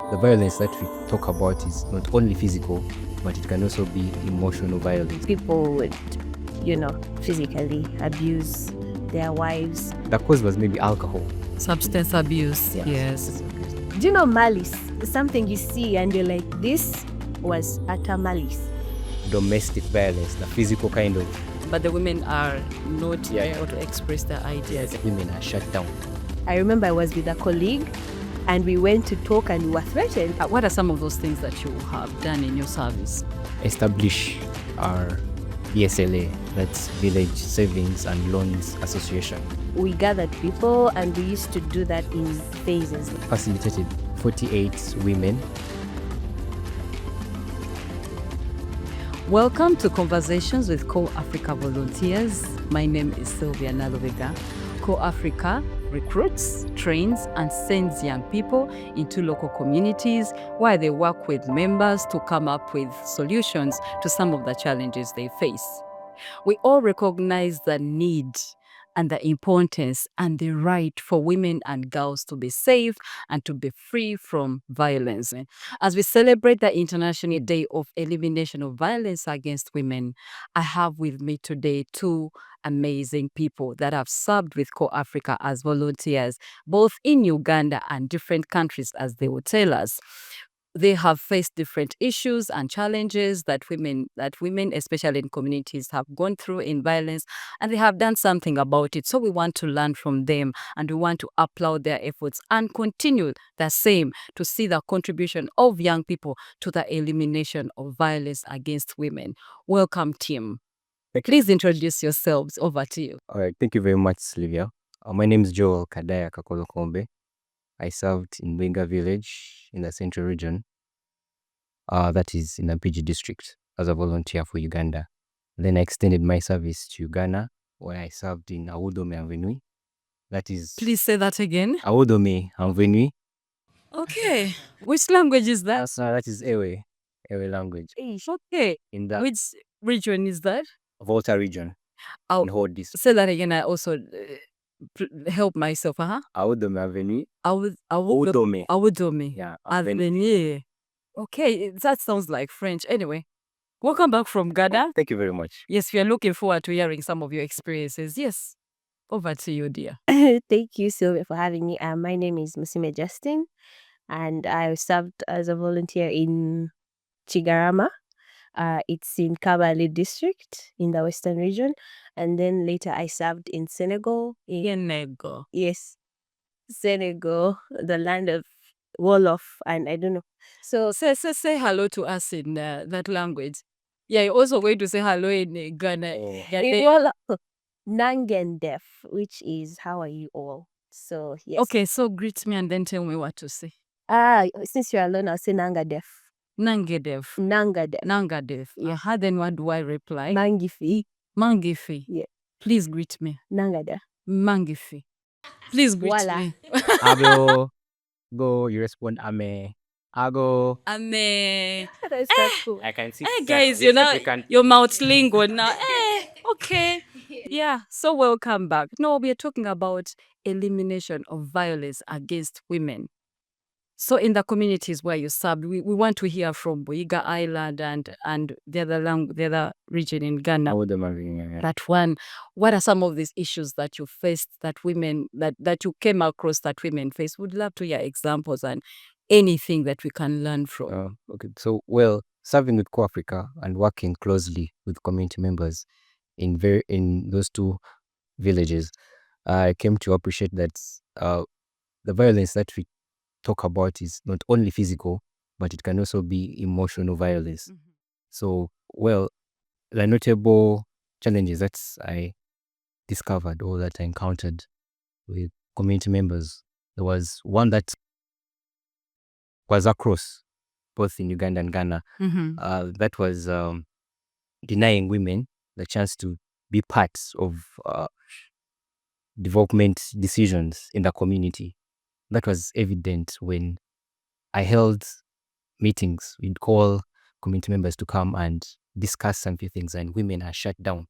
The violence that we talk about is not only physical, but it can also be emotional violence. People would, physically abuse their wives. The cause was maybe alcohol. Substance abuse, yes. Do you know malice? Something you see and you're like, this was utter malice. Domestic violence, the physical kind of. But the women are not able to express their ideas. Women are shut down. I remember I was with a colleague and we went to talk and we were threatened. What are some of those things that you have done in your service? Establish our VSLA, that's Village Savings and Loans Association. We gathered people and we used to do that in phases. Facilitated 48 women. Welcome to Conversations with CorpsAfrica Volunteers. My name is Sylvia Nalovega. CorpsAfrica recruits, trains, and sends young people into local communities where they work with members to come up with solutions to some of the challenges they face. We all recognize the need and the importance and the right for women and girls to be safe and to be free from violence. As we celebrate the International Day of Elimination of Violence Against Women, I have with me today two amazing people that have served with CorpsAfrica as volunteers, both in Uganda and different countries, as they will tell us. They have faced different issues and challenges that women, especially in communities, have gone through in violence, and they have done something about it. So we want to learn from them, and we want to applaud their efforts and continue the same to see the contribution of young people to the elimination of violence against women. Welcome, team. Please introduce yourselves. Over to you. All right, thank you very much, Sylvia. My name is Joel Kadaya Kakolokombe. I served in Benga village in the central region, that is in the PG district, as a volunteer for Uganda. Then I extended my service to Ghana, where I served in Awudome Avenue. That is... Please say that again. Awudome Avenue. Okay. Which language is that? That is Ewe language. Okay. In the Which region is that? Volta region. Oh, in Horde district. say that again. I also help myself. Awudome Avenue. Awudome. Awudome. Yeah. Avenue. Okay, that sounds like French. Anyway, welcome back from Ghana. Thank you very much. Yes, we are looking forward to hearing some of your experiences. Yes, over to you, dear. Thank you, Sylvia, for having me. My name is Musime Justin, and I served as a volunteer in Chigarama. It's in Kabale district in the western region. And then later I served in Senegal. Senegal. Yes, Senegal, the land of Wolof, and I don't know. So say hello to us in that language. Yeah, you're also going to say hello in Ghana. Nangendef, which is how are you all? So yes. Okay, so greet me and then tell me what to say. Since you're alone, I'll say Nangadef. Nangadef. Nangadef. Yeah. Then what do I reply? Mangifi. Yeah. Please greet me. Nangada. Mangifi. Please greet me. Ago. Go. You respond Ame. Ago. Ame. That's cool. I can see. Hey guys, your mouth lingo now. Okay. Yeah. So welcome back. No, we are talking about elimination of violence against women. So in the communities where you served, we want to hear from Boiga Island and the other region in Ghana. That one. What are some of these issues that you faced that women that you came across that women face? Would love to hear examples and anything that we can learn from. Okay. So serving with CorpsAfrica and working closely with community members in those two villages, I came to appreciate that the violence that we talk about is not only physical, but it can also be emotional violence. Mm-hmm. So, the notable challenges that I discovered or that I encountered with community members, there was one that was across both in Uganda and Ghana. Mm-hmm. That was denying women the chance to be parts of development decisions in the community. That was evident when I held meetings. We'd call community members to come and discuss some few things, and women are shut down.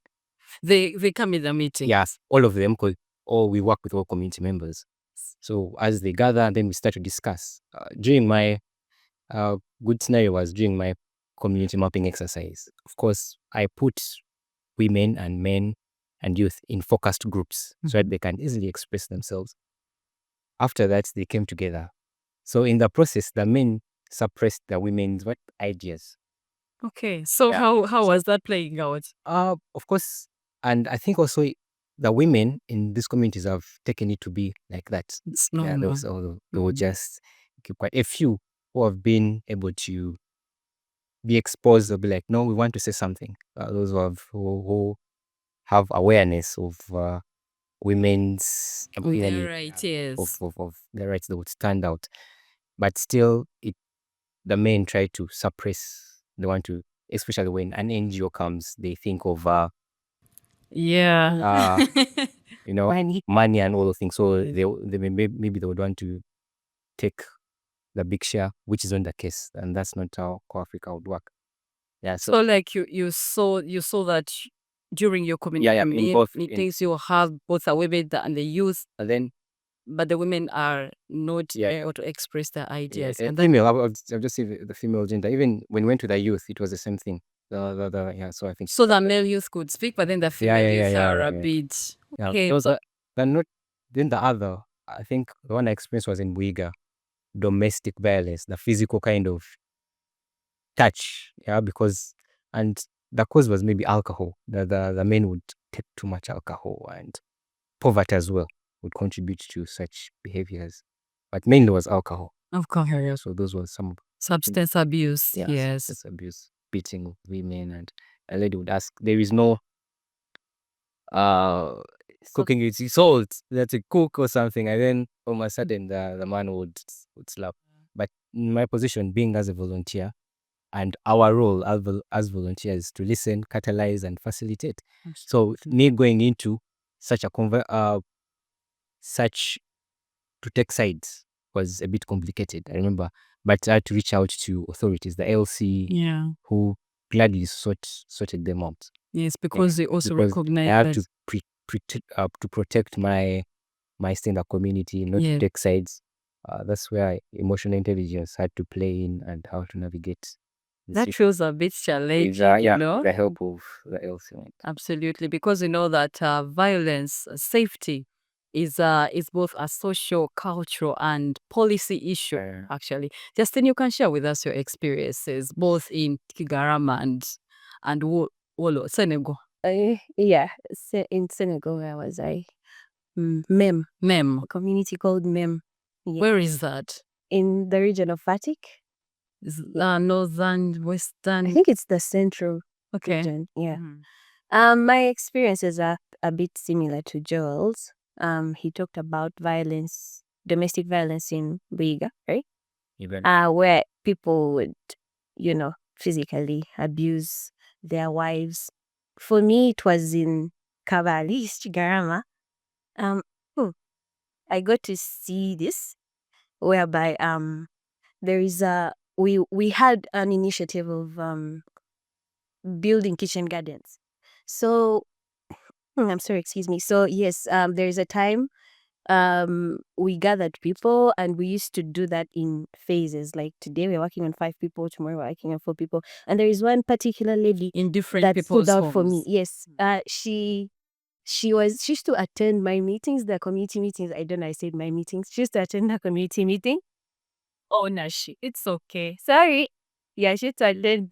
They come in the meeting? Yes, all of them, or we work with all community members. So as they gather, then we start to discuss. During my A good scenario was during my community mapping exercise. Of course, I put women and men and youth in focused groups so that they can easily express themselves. After that, they came together. So in the process, the men suppressed the women's ideas. Okay, so Yeah. how was that playing out? Of course, and I think also the women in these communities have taken it to be like that. It's Yeah, normal. they will just keep quite a few who have been able to be exposed. They'll be like, no, we want to say something. Those who have awareness of women's Their right, yes. of their rights, they would stand out. But still, the men try to suppress. They want to, especially when an NGO comes, they think of Yeah. money and all those things. So maybe they would want to take the big share, which is not the case, and that's not how CorpsAfrica would work. Yeah. So like you saw that during your community in both meetings, you have both the women and the youth, and then but the women are not able to express their ideas. And then female. I'll just see the female gender. Even when we went to the youth, it was the same thing. So I think so the male youth could speak, but then the female youth are a bit okay. Those are not. Then the other, I think the one I experienced was in Buiga, domestic violence, the physical kind of touch. Yeah, because and the cause was maybe alcohol. The men would take too much alcohol, and poverty as well would contribute to such behaviors. But mainly was alcohol. Alcohol. So those were some Substance abuse. Yes. substance abuse, beating women, and a lady would ask, there is no cooking with salt, that's a cook or something, and then all of a sudden the man would slap. But in my position, being as a volunteer, and our role as volunteers is to listen, catalyze, and facilitate. So me going into such a such to take sides was a bit complicated, I remember. But I had to reach out to authorities, the LC, who gladly sorted them out. Yes, because they also Because recognize I have that to protect my standard community, not to take sides. That's where emotional intelligence had to play in, and how to navigate. that feels a bit challenging, the help of the LC. Absolutely, because you know that violence, safety is both a social, cultural, and policy issue. Actually, Justin, you can share with us your experiences both in Kigarama and Wolo, Senegal. Yeah, in Senegal, where was I? Mem, Mem, a community called Mem. Yeah. Where is that? In the region of Fatik. Northern, western. I think it's the central region. Yeah. My experiences are a bit similar to Joel's. He talked about violence, domestic violence in Buiga, right? Where people would, physically abuse their wives. For me, it was in Kabali, Chigarama. I got to see this, whereby there is we had an initiative of building kitchen gardens. So I'm sorry, excuse me. So yes, there is a time we gathered people, and we used to do that in phases. Like today we're working on 5 people, tomorrow we're working on 4 people. And there is one particular lady in different that people's stood out homes. for me. Yes. She used to attend my meetings, the community meetings. I don't know, I said my meetings. She used to attend the community meeting. Oh no, it's okay. Sorry. Yeah, she used to attend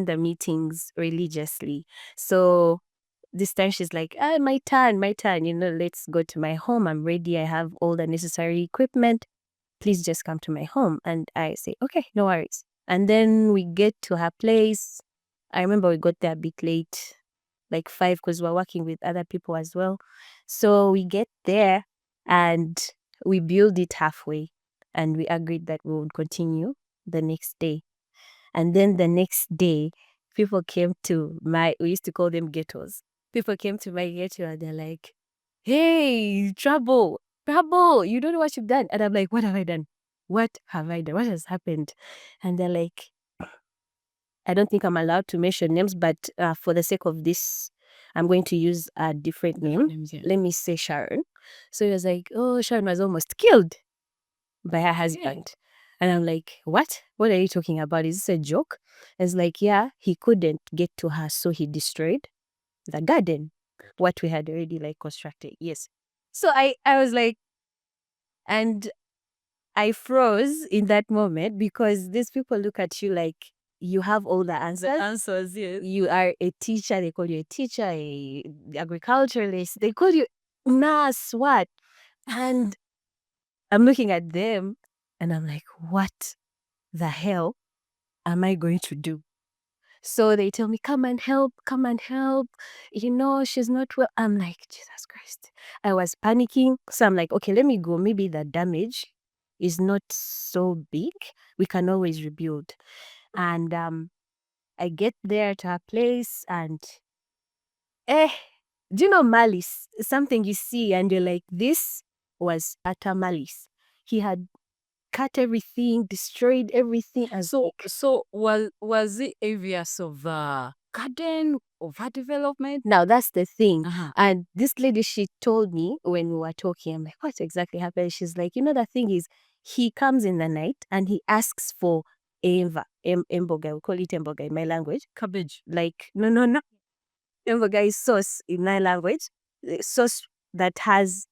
the meetings religiously. So this time she's like, my turn, let's go to my home. I'm ready. I have all the necessary equipment. Please just come to my home. And I say, okay, no worries. And then we get to her place. I remember we got there a bit late, like 5, because we're working with other people as well. So we get there and we build it halfway, and we agreed that we would continue the next day. And then the next day, people came to we used to call them ghettos. People came to my ghetto and they're like, hey, trouble, you don't know what you've done. And I'm like, what have I done? What have I done? What has happened? And they're like, I don't think I'm allowed to mention names, but for the sake of this, I'm going to use a different name. Let me say Sharon. So he was like, oh, Sharon was almost killed by her husband. And I'm like, what? What are you talking about? Is this a joke? It's like, yeah, he couldn't get to her, so he destroyed the garden, what we had already like constructed. Yes. So I was like, and I froze in that moment because these people look at you like you have all the answers. The answers, yes. You are a teacher, they call you a teacher, a agriculturalist, they call you nurse, what? And I'm looking at them and I'm like, what the hell am I going to do? So they tell me, come and help, come and help. You know, she's not well. I'm like, Jesus Christ. I was panicking. So I'm like, okay, let me go. Maybe the damage is not so big. We can always rebuild. And I get there to her place and eh, do you know malice? Something you see and you're like, this was utter malice. He had cut everything, destroyed everything. And So was it areas of garden, of her development? now that's the thing. Uh-huh. And this lady, she told me when we were talking, I'm like, what exactly happened? She's like, the thing is, he comes in the night and he asks for emboga. We call it emboga in my language. Cabbage. Like, no. Emboga is sauce in my language. Sauce that has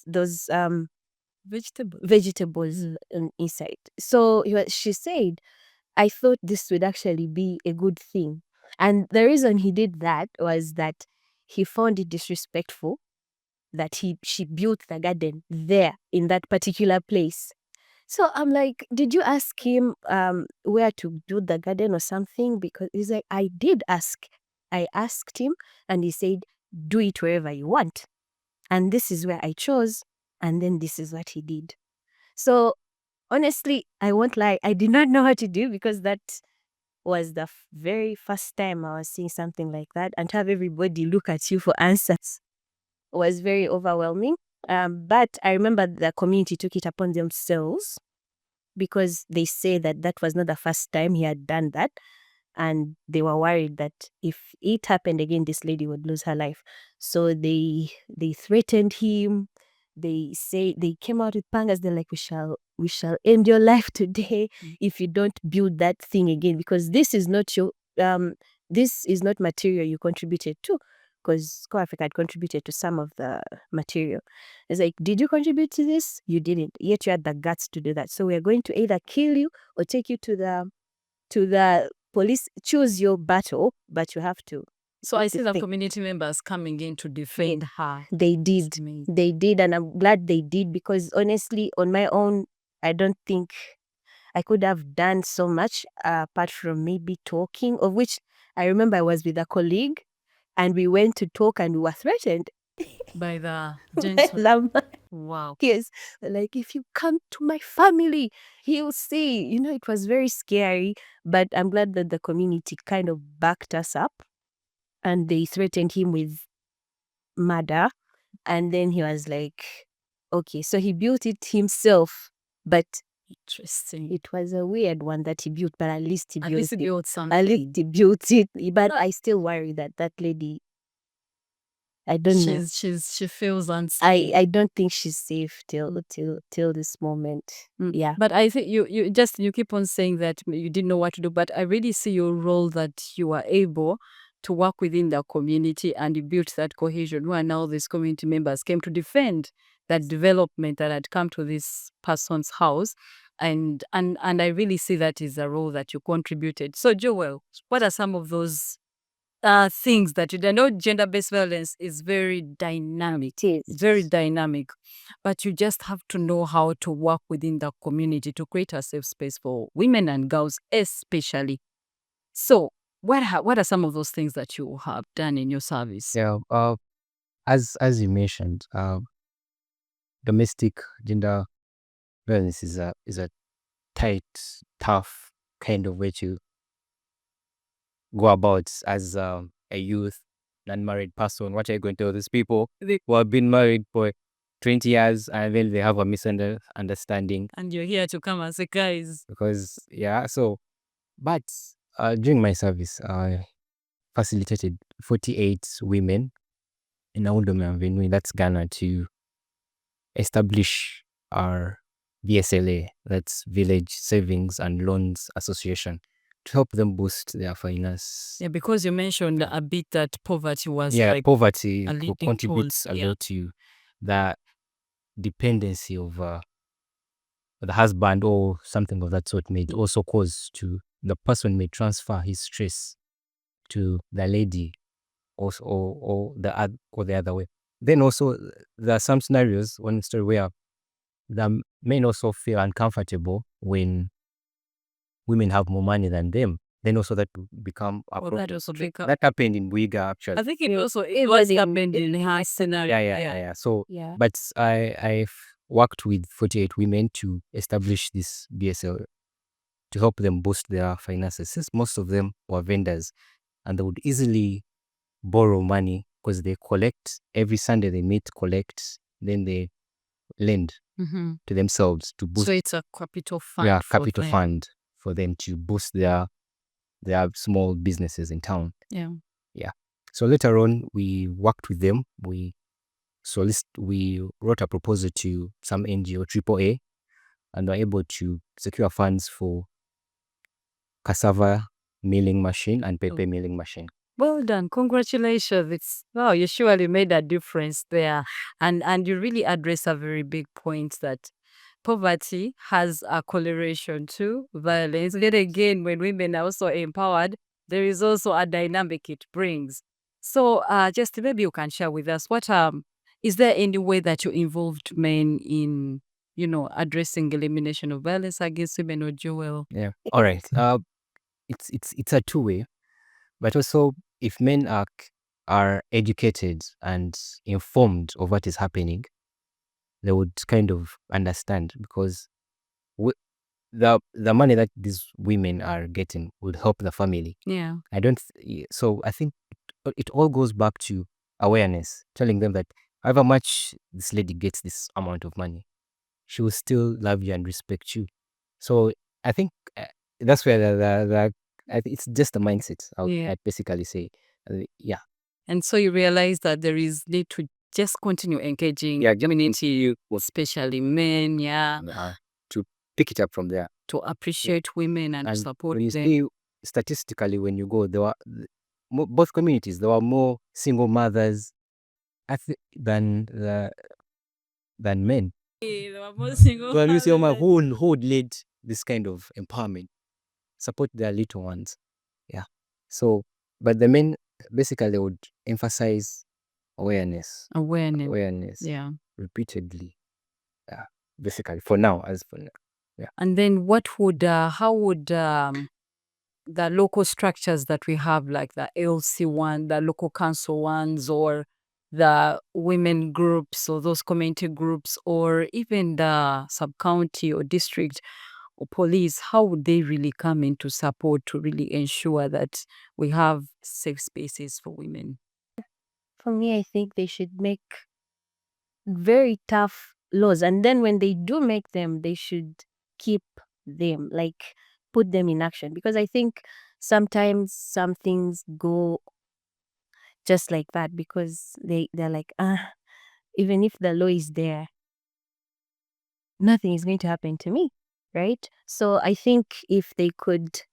those vegetables inside. So she said, I thought this would actually be a good thing. And the reason he did that was that he found it disrespectful that she built the garden there in that particular place. So I'm like, did you ask him where to do the garden or something? Because he's like, I did ask. I asked him and he said, do it wherever you want. And this is where I chose. And then this is what he did. So honestly, I won't lie. I did not know what to do because that was the very first time I was seeing something like that. And to have everybody look at you for answers was very overwhelming. But I remember the community took it upon themselves because they say that that was not the first time he had done that. And they were worried that if it happened again, this lady would lose her life. So they threatened him. They came out with pangas. They're like, we shall end your life today if you don't build that thing again, because this is not material you contributed to, because CorpsAfrica had contributed to some of the material. It's like, did you contribute to this? You didn't. Yet you had the guts to do that. So we are going to either kill you or take you to the police. Choose your battle, but you have to. So I see the community members coming in to defend her. They did. They did, and I'm glad they did, because honestly, on my own, I don't think I could have done so much apart from maybe talking, of which I remember I was with a colleague and we went to talk and we were threatened. By the gentleman. Wow. Yes. Like, if you come to my family, he'll see. It was very scary, but I'm glad that the community kind of backed us up and they threatened him with murder. And then he was like, okay, so he built it himself, but Interesting. it was a weird one that he built, but at least he built it. built something. At least he built it. But I still worry that lady, I don't know. She feels unsafe. I don't think she's safe till this moment. Yeah. But I think you keep on saying that you didn't know what to do, but I really see your role that you are able to work within the community and you built that cohesion where now these community members came to defend that development that had come to this person's house. And I really see that is a role that you contributed. So Joel, what are some of those things that you know? Gender-based violence is very dynamic. It's very dynamic, but you just have to know how to work within the community to create a safe space for women and girls especially. So what are some of those things that you have done in your service? Yeah. As you mentioned, domestic gender violence is a tight, tough kind of way to go about as a youth, unmarried person. What are you going to tell these people who have been married for 20 years and then they have a misunderstanding? And you're here to come and say, guys. Because, but during my service, I facilitated 48 women in Aundombe, that's Ghana, to establish our VSLA, that's Village Savings and Loans Association, to help them boost their finance. Yeah, because you mentioned a bit that poverty was poverty a leading contributes tool. a lot to the dependency of the husband or something of that sort may also cause to the person may transfer his stress to the lady also, or the other way. Then also there are some scenarios, one story where the men also feel uncomfortable when women have more money than them. Then also that become a problem. That happened in Buiga actually. I think it was happened in her scenario. Yeah. So, Yeah. but I've worked with 48 women to establish this BSL to help them boost their finances. Since most of them were vendors and they would easily borrow money because they collect every Sunday, they meet, collect, then they lend to themselves to boost. So it's a capital fund. Capital fund for them to boost their small businesses in town. Yeah. So later on, we worked with them. We wrote a proposal to some NGO, AAA, and were able to secure funds for cassava milling machine and pepper milling machine. Well done. Congratulations. You surely made a difference there. And you really address a very big point that poverty has a correlation to violence. Then again, when women are also empowered, there is also a dynamic it brings. So just maybe you can share with us what is there any way that you involved men in, addressing elimination of violence against women, or Joel? Yeah. All right. It's a two-way, but also if men are educated and informed of what is happening, they would kind of understand, because the money that these women are getting would help the family. Yeah. So I think it all goes back to awareness, telling them that however much this lady gets this amount of money, she will still love you and respect you. So I think that's where it's just a mindset. I'd basically say, yeah. And so you realize that there is need to just continue engaging community, especially men, to pick it up from there, to appreciate women and support when you them. see statistically, when you go, there were both communities, there were more single mothers than men. There were more single So you see mothers. who would lead this kind of empowerment, support their little ones. Yeah. So, but the men basically would emphasize awareness. Yeah. Repeatedly. Basically, for now. Yeah. And then how would the local structures that we have, like the LC one, the local council ones, or the women groups, or those community groups, or even the sub-county or district or police, how would they really come into support to really ensure that we have safe spaces for women? For me, I think they should make very tough laws. And then when they do make them, they should keep them, like put them in action. Because I think sometimes some things go just like that because they're like, even if the law is there, nothing is going to happen to me, right? So I think if they could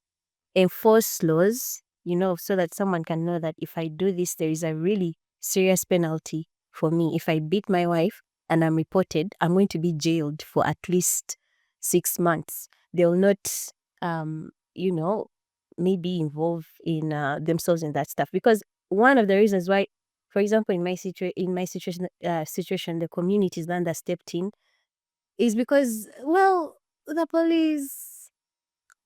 enforce laws, so that someone can know that if I do this, there is a really serious penalty for me. If I beat my wife and I'm reported, I'm going to be jailed for at least 6 months. They'll not, maybe involve in themselves in that stuff. Because one of the reasons why, for example, in my situation, the community is the one that stepped in, is because, well, the police,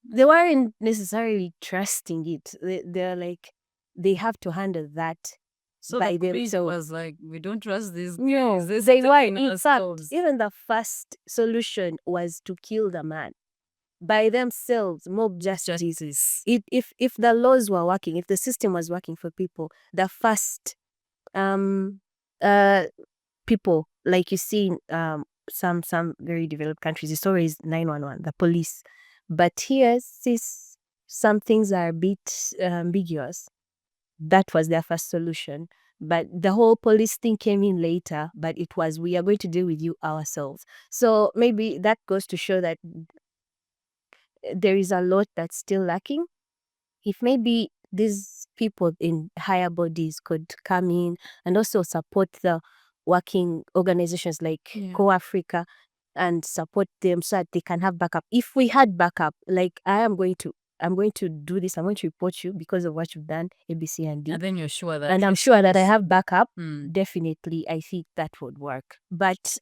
they weren't necessarily trusting it. They're like, they have to handle that So by the police themselves. was like, we don't trust these No, guys. they weren't. In fact, even the first solution was to kill the man by themselves. Mob justice. If the laws were working, if the system was working for people, the first people, like you see in some very developed countries, it's always 911, the police. But here, since some things are a bit ambiguous, that was their first solution. but the whole police thing came in later, but it was, we are going to deal with you ourselves. So maybe that goes to show that there is a lot that's still lacking. If maybe these people in higher bodies could come in and also support the working organizations like CorpsAfrica and support them so that they can have backup. If we had backup, like I'm going to do this, I'm going to report you because of what you've done, A, B, C, and D. And then you're sure that. And I'm sure that I have backup. Mm. Definitely, I think that would work. But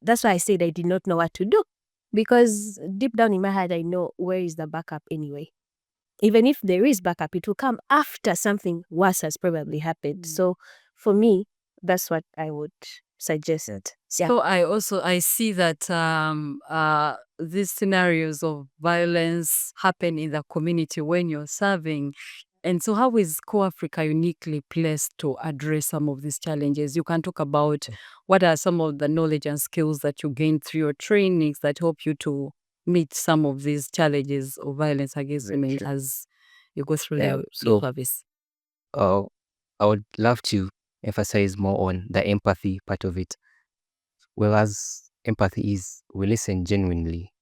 that's why I said I did not know what to do. Because deep down in my head, I know where is the backup anyway. Even if there is backup, it will come after something worse has probably happened. So for me, that's what I would suggest. Yeah. So I see that these scenarios of violence happen in the community when you're serving. And so how is CorpsAfrica uniquely placed to address some of these challenges? You can talk about what are some of the knowledge and skills that you gain through your trainings that help you to meet some of these challenges of violence against women as you go through your service. I would love to emphasize more on the empathy part of it. Whereas empathy is we listen genuinely.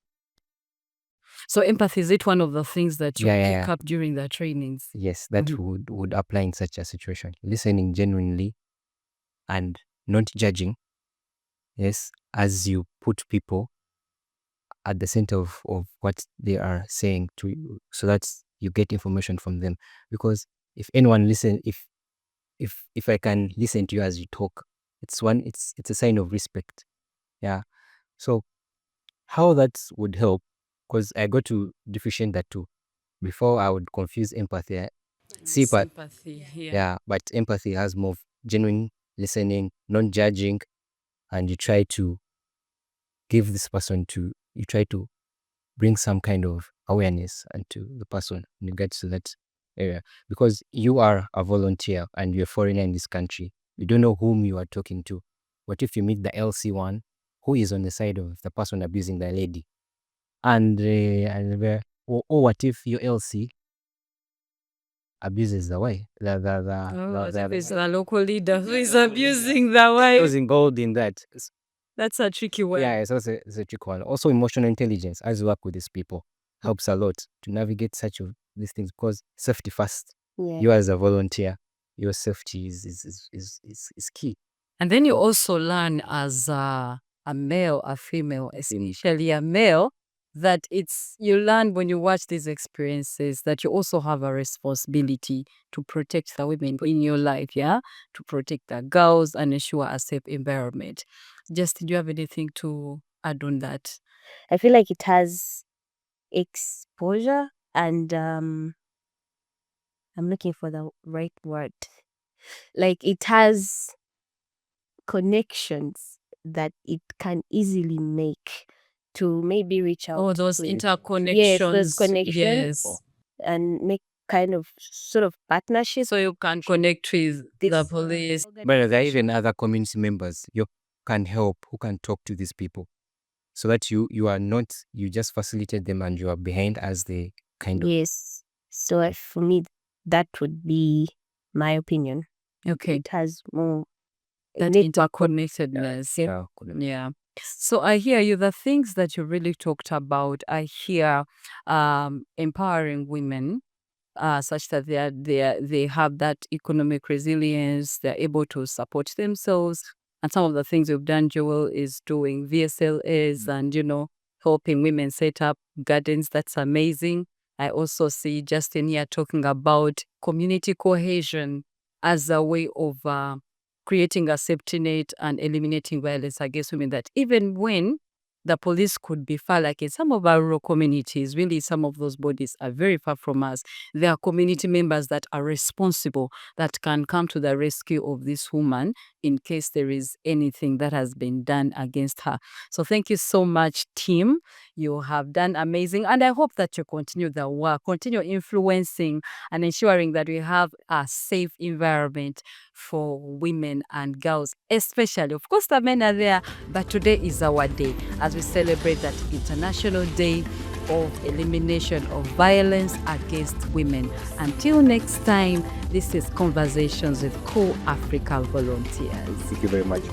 So empathy, is it one of the things that you pick up during the trainings? Yes, that would apply in such a situation. Listening genuinely and not judging. Yes, as you put people at the center of what they are saying to you, so that you get information from them. Because if anyone listen, if I can listen to you as you talk, it's a sign of respect. Yeah. So how that would help, because I got to differentiate that too. Before I would confuse empathy. Sympathy, But empathy has more of genuine listening, non judging, and you try to give this person you try to bring some kind of awareness into the person in regards to that area. Because you are a volunteer and you're a foreigner in this country, you don't know whom you are talking to. What if you meet the LC one who is on the side of the person abusing the lady? Or what if your LC abuses the wife? There's a local leader who is abusing the wife. Who's involved in that? That's a tricky one. Yeah, it's also a tricky one. Also, emotional intelligence, as you work with these people, helps a lot to navigate such of these things, because safety first. Yeah. You as a volunteer, your safety is key. And then you also learn as a male, a female, especially a male, that you learn when you watch these experiences that you also have a responsibility to protect the women in your life, to protect the girls and ensure a safe environment. Just, do you have anything to add on that? I feel like it has exposure and I'm looking for the right word. Like it has connections that it can easily make to maybe reach out. Oh, those with, interconnections. Yes, those connections. Yes. And make kind of sort of partnerships. So you can connect with the police. But there are even other community members you can help, who can talk to these people, so that you are not, you just facilitate them and you are behind as they kind of. Yes. So for me, that would be my opinion. Okay. It has more that interconnectedness. Yeah. So I hear you. The things that you really talked about, I hear empowering women, such that they have that economic resilience, they're able to support themselves. And some of the things you've done, Joel, is doing VSLAs and, helping women set up gardens. That's amazing. I also see Justin here talking about community cohesion as a way of creating a safety net and eliminating violence against women, that even when the police could be far, like in some of our rural communities, really some of those bodies are very far from us. There are community members that are responsible, that can come to the rescue of this woman in case there is anything that has been done against her. So thank you so much, team. You have done amazing. And I hope that you continue the work, continue influencing and ensuring that we have a safe environment for women and girls, especially. Of course, the men are there, but today is our day as we celebrate that International Day of elimination of violence against women. Until next time, this is Conversations with CorpsAfrica Volunteers. Thank you very much.